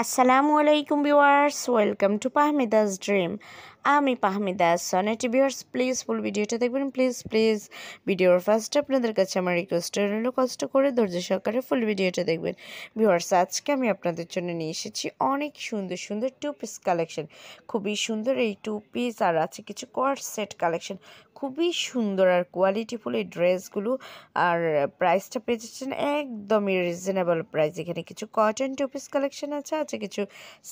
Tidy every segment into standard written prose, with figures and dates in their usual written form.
আসসালামু আলাইকুম viewers, welcome to পাহমিদাস dream. আমি পাহমিদা সনেটি। ভিউয়ার্স, প্লিজ ফুল ভিডিওটা দেখবেন। প্লিজ ভিডিওর ফার্স্টে আপনাদের কাছে আমার রিকোয়েস্ট রইল, কষ্ট করে ধৈর্য সহকারে ফুল ভিডিওটা দেখবেন। ভিউয়ার্স, আজকে আমি আপনাদের জন্য নিয়ে এসেছি অনেক সুন্দর সুন্দর টু পিস কালেকশন। খুবই সুন্দর এই টু পিস, আর আছে কিছু কোয়ার্ট সেট কালেকশন। খুবই সুন্দর আর কোয়ালিটিফুল এই ড্রেসগুলো। আর প্রাইসটা পেয়ে যাচ্ছেন একদমই রিজনেবল প্রাইস। এখানে কিছু কটন টু পিস কালেকশন আছে কিছু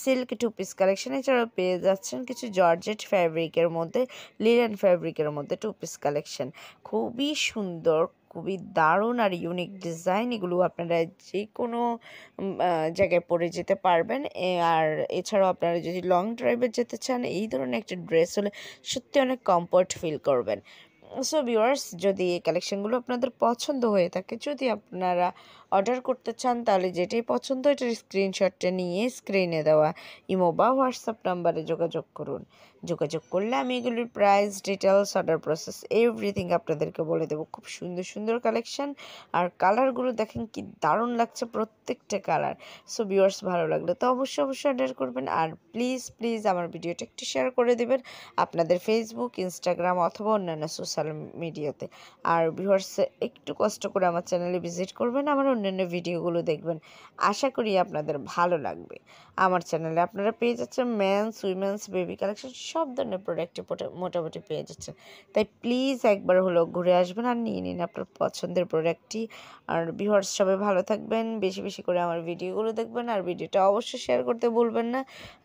সিল্ক টু পিস কালেকশন, এছাড়াও পেয়ে যাচ্ছেন কিছু জর্জেট ফ্যাব্রিকের মধ্যে, লিনেন ফ্যাব্রিকের মধ্যে টু পিস কালেকশন। খুবই সুন্দর, খুবই দারুণ আর ইউনিক ডিজাইন। এগুলো আপনারা যে কোনো জায়গায় পরে যেতে পারবেন। আর এছাড়াও আপনারা যদি লং ড্রাইভে যেতে চান, এই ধরনের একটা ড্রেস হলে সত্যি অনেক কমফর্ট ফিল করবেন। সো ভিউয়ার্স, যদি এই কালেকশনগুলো আপনাদের পছন্দ হয়ে থাকে, যদি আপনারা অর্ডার করতে চান, তাহলে যেটাই পছন্দ এটার স্ক্রিনশটটা নিয়ে স্ক্রিনে দেওয়া ইমো বা হোয়াটসঅ্যাপ নাম্বারে যোগাযোগ করুন। যোগাযোগ করলে আমি এগুলির price, details, order process everything আপনাদেরকে বলে দেবো। খুব সুন্দর সুন্দর কালেকশন, আর কালারগুলো দেখেন কি দারুণ লাগছে প্রত্যেকটা কালার। সো ভিউয়ার্স, ভালো লাগলে তো অবশ্যই অর্ডার করবেন। আর প্লিজ আমার ভিডিওটা একটু শেয়ার করে দেবেন আপনাদের ফেসবুক, ইনস্টাগ্রাম অথবা অন্যান্য সোশ্যাল মিডিয়াতে। আর ভিউয়ার্স, একটু কষ্ট করে আমার চ্যানেলে ভিজিট করবেন, আমার অন্যান্য ভিডিওগুলো দেখবেন। আশা করি আপনাদের ভালো লাগবে। আমার চ্যানেলে আপনারা পেয়ে যাচ্ছেন মেন্স, উইমেন্স, বেবি কালেকশন সব ধরনের প্রোডাক্টই মোটামুটি পেয়ে যাচ্ছেন। তাই প্লিজ একবার হলো ঘুরে আসবেন আর নিয়ে নিন আপনার পছন্দের প্রোডাক্টটি। আর ভিউয়ার্স, সবাই ভালো থাকবেন, বেশি বেশি করে আমার ভিডিওগুলো দেখবেন, আর ভিডিওটা অবশ্যই শেয়ার করতে ভুলবেন না।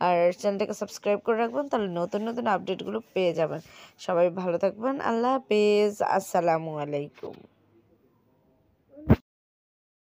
আর চ্যানেলটাকে সাবস্ক্রাইব করে রাখবেন, তাহলে নতুন নতুন আপডেটগুলো পেয়ে যাবেন। সবাই ভালো থাকবেন। আল্লাহ হাফেজ। আসসালামু আলাইকুম।